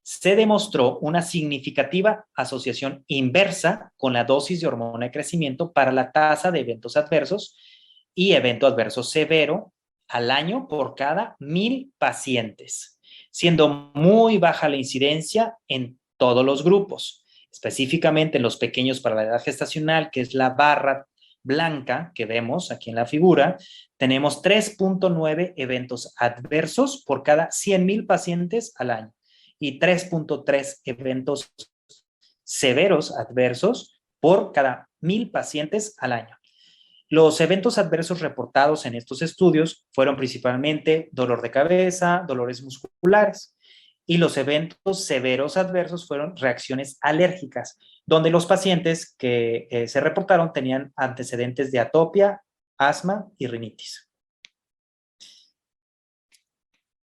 Se demostró una significativa asociación inversa con la dosis de hormona de crecimiento para la tasa de eventos adversos y evento adverso severo al año por cada 1,000 pacientes, siendo muy baja la incidencia en todos los grupos, específicamente en los pequeños para la edad gestacional, que es la barra blanca que vemos aquí en la figura. Tenemos 3.9 eventos adversos por cada 100,000 pacientes al año y 3.3 eventos severos adversos por cada 1,000 pacientes al año. Los eventos adversos reportados en estos estudios fueron principalmente dolor de cabeza, dolores musculares, y los eventos severos adversos fueron reacciones alérgicas, donde los pacientes que se reportaron tenían antecedentes de atopia, asma y rinitis.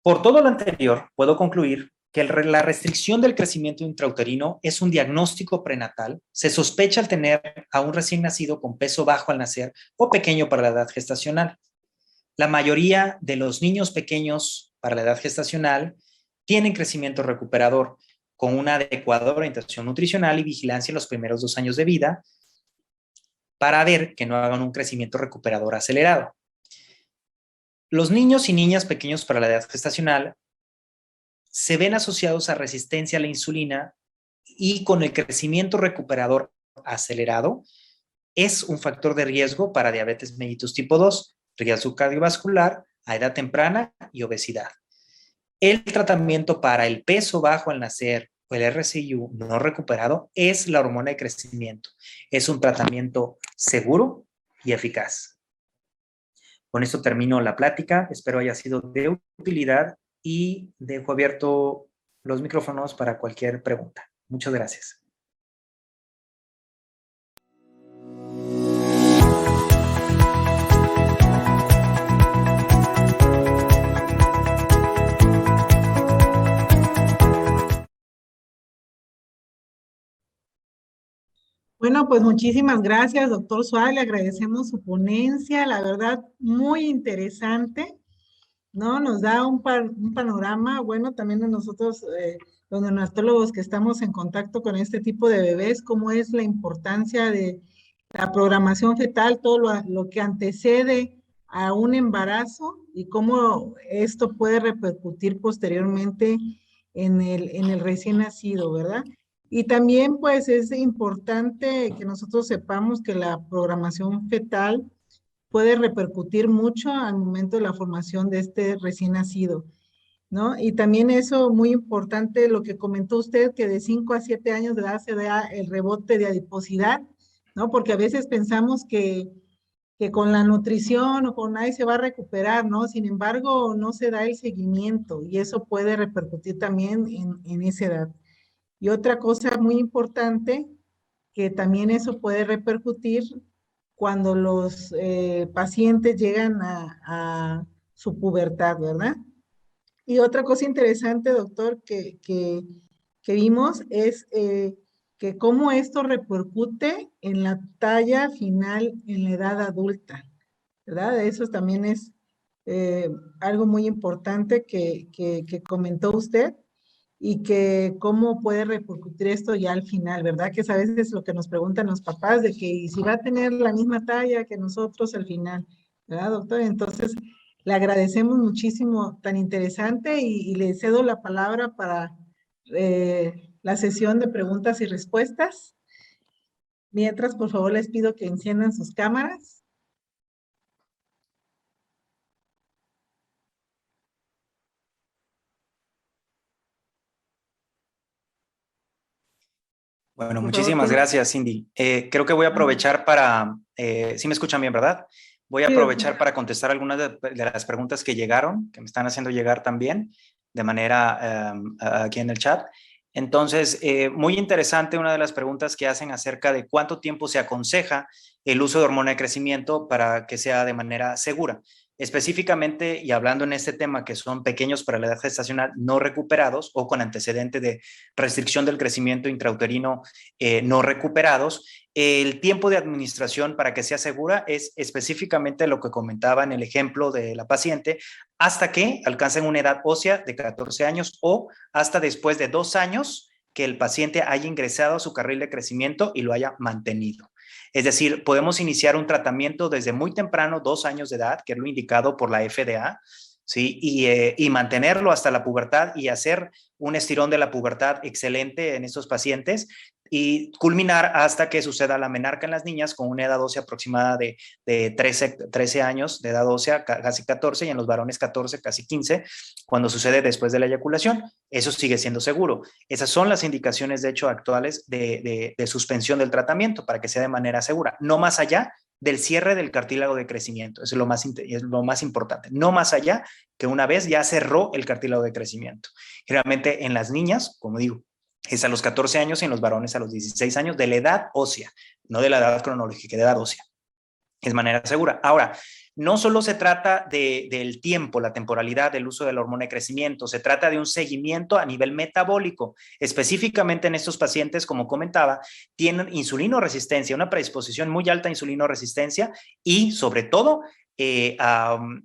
Por todo lo anterior, puedo concluir que la restricción del crecimiento intrauterino es un diagnóstico prenatal. Se sospecha al tener a un recién nacido con peso bajo al nacer o pequeño para la edad gestacional. La mayoría de los niños pequeños para la edad gestacional tienen crecimiento recuperador con una adecuada orientación nutricional y vigilancia en los primeros 2 años de vida para ver que no hagan un crecimiento recuperador acelerado. Los niños y niñas pequeños para la edad gestacional se ven asociados a resistencia a la insulina y con el crecimiento recuperador acelerado es un factor de riesgo para diabetes mellitus tipo 2, riesgo cardiovascular a edad temprana y obesidad. El tratamiento para el peso bajo al nacer o el RCIU no recuperado es la hormona de crecimiento. Es un tratamiento seguro y eficaz. Con esto termino la plática. Espero haya sido de utilidad y dejo abierto los micrófonos para cualquier pregunta. Muchas gracias. Bueno, pues muchísimas gracias, doctor Suárez. Le agradecemos su ponencia, la verdad, muy interesante, ¿no? Nos da un panorama, bueno, también de nosotros, los neonatólogos que estamos en contacto con este tipo de bebés, cómo es la importancia de la programación fetal, todo lo que antecede a un embarazo y cómo esto puede repercutir posteriormente en el recién nacido, ¿verdad? Y también, pues, es importante que nosotros sepamos que la programación fetal puede repercutir mucho al momento de la formación de este recién nacido, ¿no? Y también eso, muy importante, lo que comentó usted, que de 5 a 7 años de edad se da el rebote de adiposidad, ¿no? Porque a veces pensamos que con la nutrición o con ahí se va a recuperar, ¿no? Sin embargo, no se da el seguimiento y eso puede repercutir también en esa edad. Y otra cosa muy importante, que también eso puede repercutir cuando los pacientes llegan a su pubertad, ¿verdad? Y otra cosa interesante, doctor, que vimos es que cómo esto repercute en la talla final en la edad adulta, ¿verdad? Eso también es algo muy importante que comentó usted y que cómo puede repercutir esto ya al final, ¿verdad? Que es a veces lo que nos preguntan los papás de que ¿y si va a tener la misma talla que nosotros al final, ¿verdad, doctor? Entonces, le agradecemos muchísimo, tan interesante, y le cedo la palabra para la sesión de preguntas y respuestas. Mientras, por favor, les pido que enciendan sus cámaras. Bueno, muchísimas gracias, Cindy. Creo que voy a aprovechar para, sí me escuchan bien, ¿verdad? Voy a aprovechar para contestar algunas de las preguntas que llegaron, que me están haciendo llegar también de manera aquí en el chat. Entonces, muy interesante una de las preguntas que hacen acerca de cuánto tiempo se aconseja el uso de hormona de crecimiento para que sea de manera segura. Específicamente, y hablando en este tema, que son pequeños para la edad gestacional no recuperados o con antecedente de restricción del crecimiento intrauterino no recuperados, el tiempo de administración para que sea segura es específicamente lo que comentaba en el ejemplo de la paciente, hasta que alcancen una edad ósea de 14 años o hasta después de 2 años que el paciente haya ingresado a su carril de crecimiento y lo haya mantenido. Es decir, podemos iniciar un tratamiento desde muy temprano, 2 años de edad, que es lo indicado por la FDA, ¿sí? Y mantenerlo hasta la pubertad y hacer un estirón de la pubertad excelente en estos pacientes y culminar hasta que suceda la menarca en las niñas con una edad ósea aproximada de 13 años de edad ósea, casi 14, y en los varones 14, casi 15, cuando sucede después de la eyaculación. Eso sigue siendo seguro. Esas son las indicaciones, de hecho, actuales de suspensión del tratamiento para que sea de manera segura, no más allá del cierre del cartílago de crecimiento. Eso es lo más importante. No más allá que una vez ya cerró el cartílago de crecimiento. Generalmente en las niñas, como digo, es a los 14 años y en los varones a los 16 años de la edad ósea, no de la edad cronológica, de edad ósea. Es manera segura. Ahora, no solo se trata del tiempo, la temporalidad del uso de la hormona de crecimiento, se trata de un seguimiento a nivel metabólico. Específicamente en estos pacientes, como comentaba, tienen insulinoresistencia, una predisposición muy alta a insulinoresistencia y sobre todo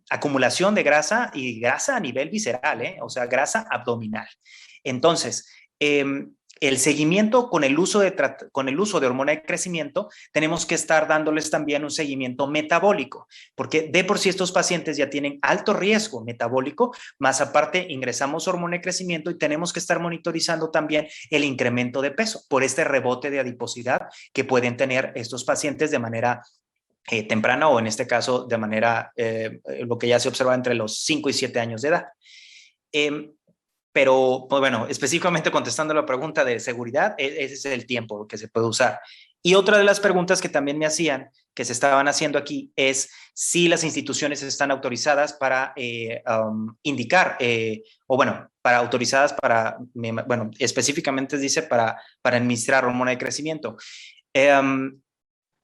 acumulación de grasa y grasa a nivel visceral, o sea, grasa abdominal. Entonces, el seguimiento con el uso de hormona de crecimiento, tenemos que estar dándoles también un seguimiento metabólico, porque de por sí estos pacientes ya tienen alto riesgo metabólico, más aparte ingresamos hormona de crecimiento y tenemos que estar monitorizando también el incremento de peso por este rebote de adiposidad que pueden tener estos pacientes de manera temprana o en este caso de manera, lo que ya se observa entre los 5 y 7 años de edad. Pero, pues bueno, específicamente contestando la pregunta de seguridad, ese es el tiempo que se puede usar. Y otra de las preguntas que también me hacían, que se estaban haciendo aquí, es si las instituciones están autorizadas para indicar, o bueno, para autorizadas para, bueno, específicamente dice para administrar hormona de crecimiento.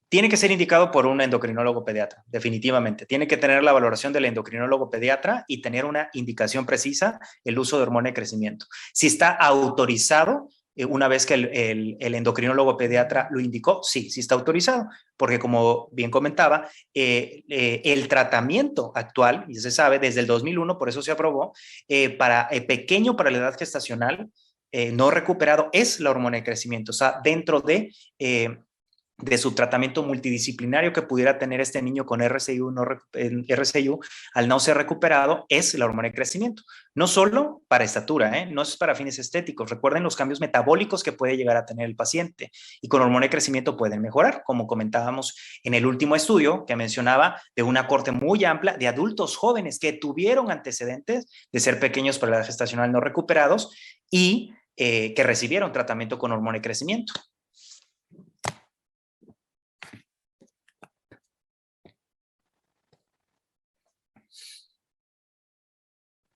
Tiene que ser indicado por un endocrinólogo pediatra, definitivamente. Tiene que tener la valoración del endocrinólogo pediatra y tener una indicación precisa el uso de hormona de crecimiento. Si está autorizado, una vez que el endocrinólogo pediatra lo indicó, sí, sí está autorizado, porque como bien comentaba, el tratamiento actual, y se sabe desde el 2001, por eso se aprobó, para pequeño para la edad gestacional, no recuperado, es la hormona de crecimiento. O sea, dentro de su tratamiento multidisciplinario que pudiera tener este niño con RCIU, RCIU al no ser recuperado, es la hormona de crecimiento. No solo para estatura, no es para fines estéticos. Recuerden los cambios metabólicos que puede llegar a tener el paciente y con hormona de crecimiento pueden mejorar, como comentábamos en el último estudio que mencionaba de una corte muy amplia de adultos jóvenes que tuvieron antecedentes de ser pequeños para la edad gestacional no recuperados y que recibieron tratamiento con hormona de crecimiento.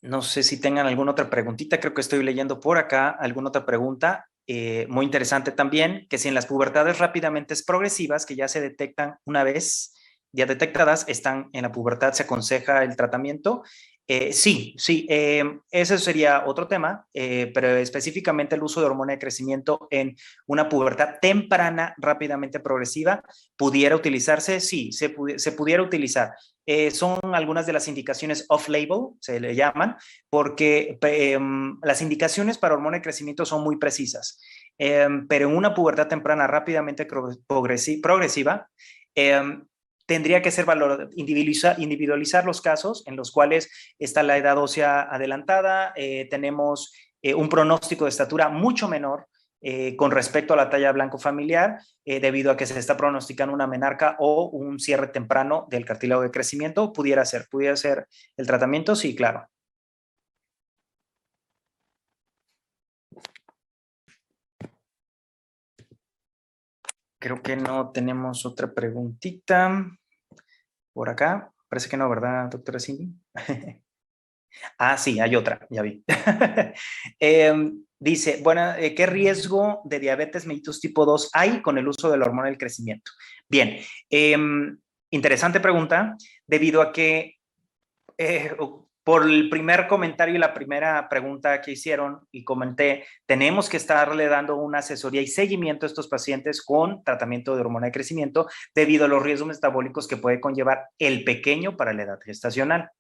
No sé si tengan alguna otra preguntita, creo que estoy leyendo por acá alguna otra pregunta. Muy interesante también, que si en las pubertades rápidamente progresivas, que ya se detectan una vez ya detectadas, están en la pubertad, se aconseja el tratamiento. Sí, sí, ese sería otro tema, pero específicamente el uso de hormona de crecimiento en una pubertad temprana, rápidamente progresiva, ¿pudiera utilizarse? Sí, se pudiera utilizar. Son algunas de las indicaciones off-label, se le llaman, porque las indicaciones para hormona de crecimiento son muy precisas, pero en una pubertad temprana rápidamente progresiva, tendría que ser individualizar los casos en los cuales está la edad ósea adelantada, tenemos un pronóstico de estatura mucho menor con respecto a la talla blanco familiar, debido a que se está pronosticando una menarca o un cierre temprano del cartílago de crecimiento. Pudiera ser el tratamiento, sí, claro. Creo que no tenemos otra preguntita por acá. Parece que no, ¿verdad, doctora Cindy? Ah, sí, hay otra, ya vi. Dice, bueno, ¿qué riesgo de diabetes mellitus tipo 2 hay con el uso de la hormona del crecimiento? Bien, interesante pregunta, debido a que eh, por el primer comentario y la primera pregunta que hicieron y comenté, tenemos que estarle dando una asesoría y seguimiento a estos pacientes con tratamiento de hormona de crecimiento debido a los riesgos metabólicos que puede conllevar el pequeño para la edad gestacional.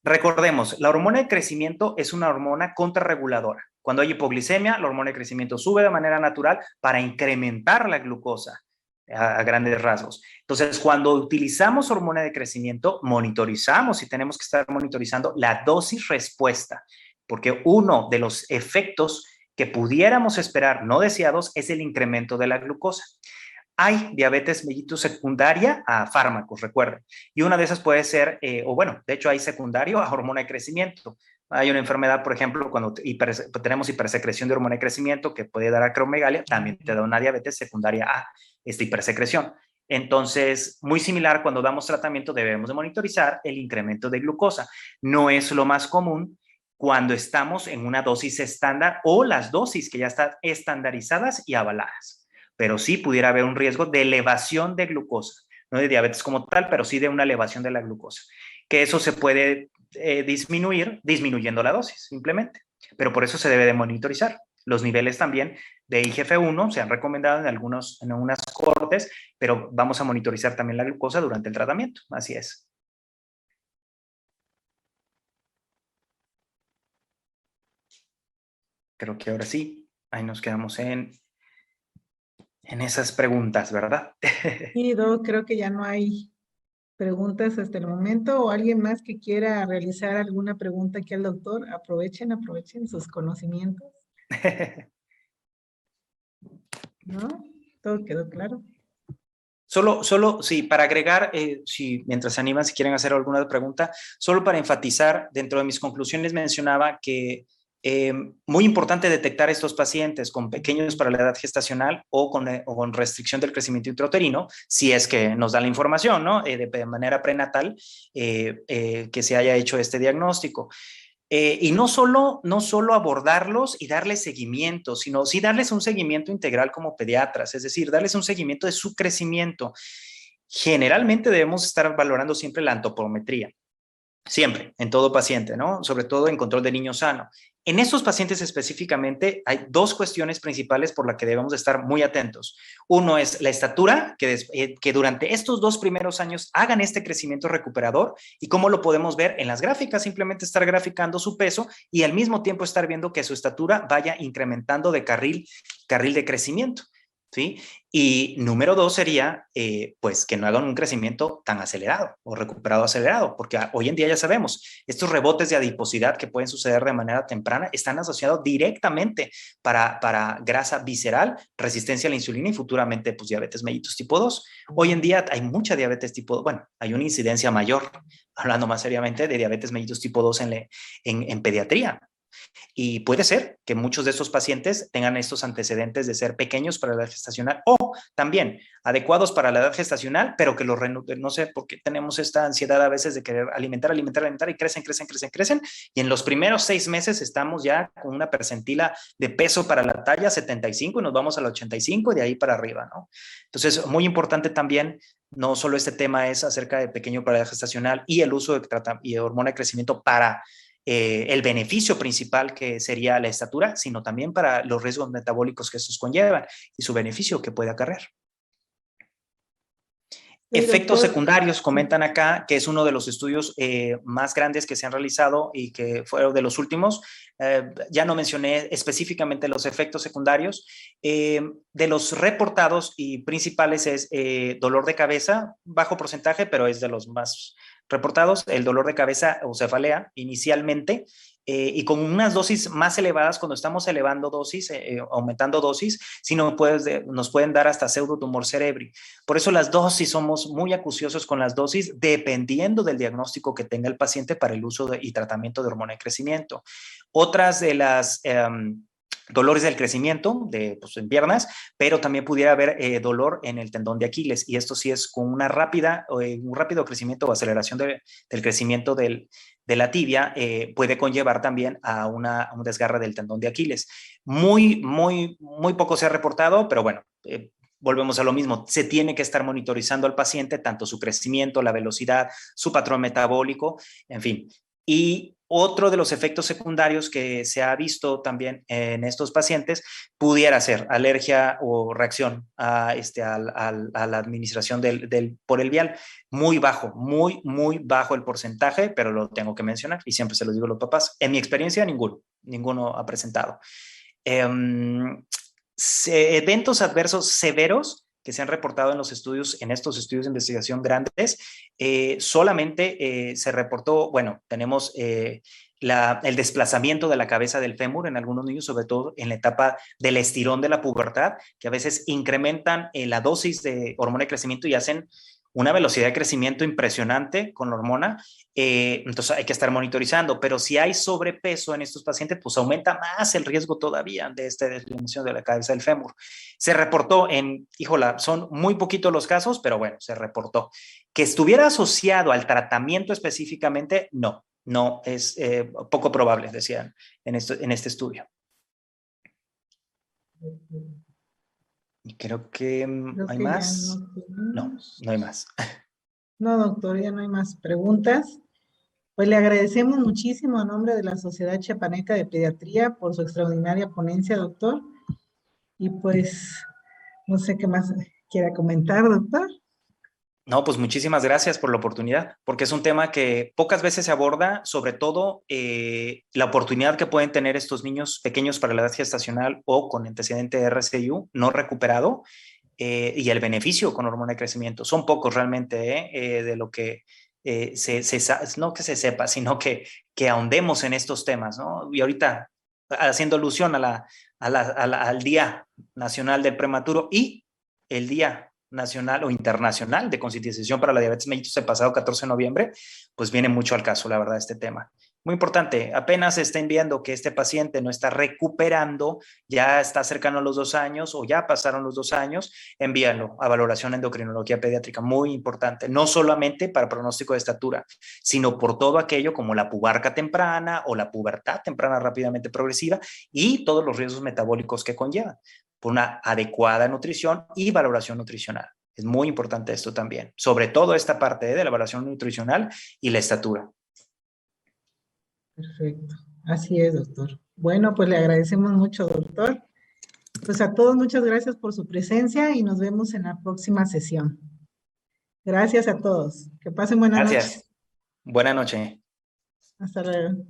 Recordemos, la hormona de crecimiento es una hormona contrarreguladora. Cuando hay hipoglicemia, la hormona de crecimiento sube de manera natural para incrementar la glucosa a grandes rasgos. Entonces, cuando utilizamos hormona de crecimiento, monitorizamos y tenemos que estar monitorizando la dosis respuesta, porque uno de los efectos que pudiéramos esperar no deseados es el incremento de la glucosa. Hay diabetes mellitus secundaria a fármacos, recuerden, y una de esas puede ser, o bueno, de hecho hay secundario a hormona de crecimiento. Hay una enfermedad, por ejemplo, cuando tenemos hipersecreción de hormona de crecimiento que puede dar acromegalia, también te da una diabetes secundaria a esta hipersecreción. Entonces, muy similar, cuando damos tratamiento debemos de monitorizar el incremento de glucosa. No es lo más común cuando estamos en una dosis estándar o las dosis que ya están estandarizadas y avaladas, pero sí pudiera haber un riesgo de elevación de glucosa, no de diabetes como tal, pero sí de una elevación de la glucosa, que eso se puede disminuir disminuyendo la dosis, simplemente, pero por eso se debe de monitorizar. Los niveles también de IGF-1 se han recomendado en algunas cortes, pero vamos a monitorizar también la glucosa durante el tratamiento, así es. Creo que ahora sí, ahí nos quedamos en esas preguntas, ¿verdad? Y Doc, creo que ya no hay preguntas hasta el momento o alguien más que quiera realizar alguna pregunta aquí al doctor. Aprovechen sus conocimientos, ¿no? Todo quedó claro. Solo, sí, para agregar, si, mientras se animan, si quieren hacer alguna pregunta, solo para enfatizar, dentro de mis conclusiones mencionaba que muy importante detectar estos pacientes con pequeños para la edad gestacional o con restricción del crecimiento intrauterino, si es que nos da la información, ¿no? De manera prenatal, que se haya hecho este diagnóstico. Y no solo abordarlos y darles seguimiento, sino sí darles un seguimiento integral como pediatras, es decir, darles un seguimiento de su crecimiento. Generalmente debemos estar valorando siempre la antropometría. Siempre, en todo paciente, ¿no? Sobre todo en control de niño sano. En estos pacientes específicamente hay dos cuestiones principales por las que debemos estar muy atentos. Uno es la estatura, que durante estos 2 primeros años hagan este crecimiento recuperador, y cómo lo podemos ver en las gráficas, simplemente estar graficando su peso y al mismo tiempo estar viendo que su estatura vaya incrementando de carril de crecimiento. ¿Sí? Y número 2 sería, pues, que no hagan un crecimiento tan acelerado o recuperado acelerado, porque hoy en día ya sabemos, estos rebotes de adiposidad que pueden suceder de manera temprana están asociados directamente para grasa visceral, resistencia a la insulina y futuramente, pues, diabetes mellitus tipo 2. Hoy en día hay mucha diabetes tipo 2, bueno, hay una incidencia mayor, hablando más seriamente, de diabetes mellitus tipo 2 en pediatría. Y puede ser que muchos de estos pacientes tengan estos antecedentes de ser pequeños para la edad gestacional o también adecuados para la edad gestacional, pero que no sé por qué tenemos esta ansiedad a veces de querer alimentar y crecen. Y en los primeros 6 meses estamos ya con una percentila de peso para la talla 75 y nos vamos al 85 y de ahí para arriba, ¿no? Entonces, muy importante también. No solo este tema es acerca de pequeño para la edad gestacional y el uso de hormona de crecimiento para el beneficio principal que sería la estatura, sino también para los riesgos metabólicos que estos conllevan y su beneficio que puede acarrear. Efectos secundarios, comentan acá, que es uno de los estudios más grandes que se han realizado y que fueron de los últimos. Ya no mencioné específicamente los efectos secundarios. De los reportados y principales es dolor de cabeza, bajo porcentaje, pero es de los más reportados, el dolor de cabeza o cefalea inicialmente, y con unas dosis más elevadas, cuando estamos elevando dosis, aumentando dosis, si no nos pueden dar hasta pseudotumor cerebri. Por eso las dosis, somos muy acuciosos con las dosis, dependiendo del diagnóstico que tenga el paciente para el uso y tratamiento de hormona de crecimiento. Otras de las dolores del crecimiento pues, en piernas, pero también pudiera haber dolor en el tendón de Aquiles, y esto sí es con un rápido crecimiento o aceleración del crecimiento de la tibia, puede conllevar también a un desgarre del tendón de Aquiles. Muy poco se ha reportado, pero bueno, volvemos a lo mismo, se tiene que estar monitorizando al paciente, tanto su crecimiento, la velocidad, su patrón metabólico, en fin. Y otro de los efectos secundarios que se ha visto también en estos pacientes pudiera ser alergia o reacción a la administración por el vial. Muy bajo, muy bajo el porcentaje, pero lo tengo que mencionar y siempre se lo digo a los papás. En mi experiencia, ninguno ha presentado. Eventos adversos severos que se han reportado en estos estudios de investigación grandes, solamente se reportó, bueno, tenemos el desplazamiento de la cabeza del fémur en algunos niños, sobre todo en la etapa del estirón de la pubertad, que a veces incrementan la dosis de hormona de crecimiento y hacen una velocidad de crecimiento impresionante con la hormona, entonces hay que estar monitorizando, pero si hay sobrepeso en estos pacientes, pues aumenta más el riesgo todavía de esta desviación de la cabeza del fémur. Se reportó son muy poquitos los casos, pero bueno, se reportó. Que estuviera asociado al tratamiento específicamente, no, es poco probable, decían en este estudio. Y creo que hay más. No hay más. No, doctor, ya no hay más preguntas. Pues le agradecemos muchísimo a nombre de la Sociedad Chiapaneca de Pediatría por su extraordinaria ponencia, doctor. Y pues, no sé qué más quiera comentar, doctor. No, pues muchísimas gracias por la oportunidad, porque es un tema que pocas veces se aborda, sobre todo la oportunidad que pueden tener estos niños pequeños para la edad gestacional o con antecedente de RCIU no recuperado, y el beneficio con hormona de crecimiento. Son pocos realmente de lo que no que se sepa, sino que ahondemos en estos temas, ¿no? Y ahorita, haciendo alusión al Día Nacional del Prematuro y el Día Nacional o Internacional de Concientización para la Diabetes mellitus el pasado 14 de noviembre, pues viene mucho al caso, la verdad, este tema. Muy importante, apenas estén viendo que este paciente no está recuperando, ya está cercano a los 2 años o ya pasaron los 2 años, envíanlo a valoración endocrinología pediátrica, muy importante, no solamente para pronóstico de estatura, sino por todo aquello como la pubarca temprana o la pubertad temprana rápidamente progresiva y todos los riesgos metabólicos que conllevan, por una adecuada nutrición y valoración nutricional. Es muy importante esto también, sobre todo esta parte de la valoración nutricional y la estatura. Perfecto, así es, doctor. Bueno, pues le agradecemos mucho, doctor. Pues a todos, muchas gracias por su presencia y nos vemos en la próxima sesión. Gracias a todos. Que pasen buena noche. Gracias. Buena noche. Hasta luego.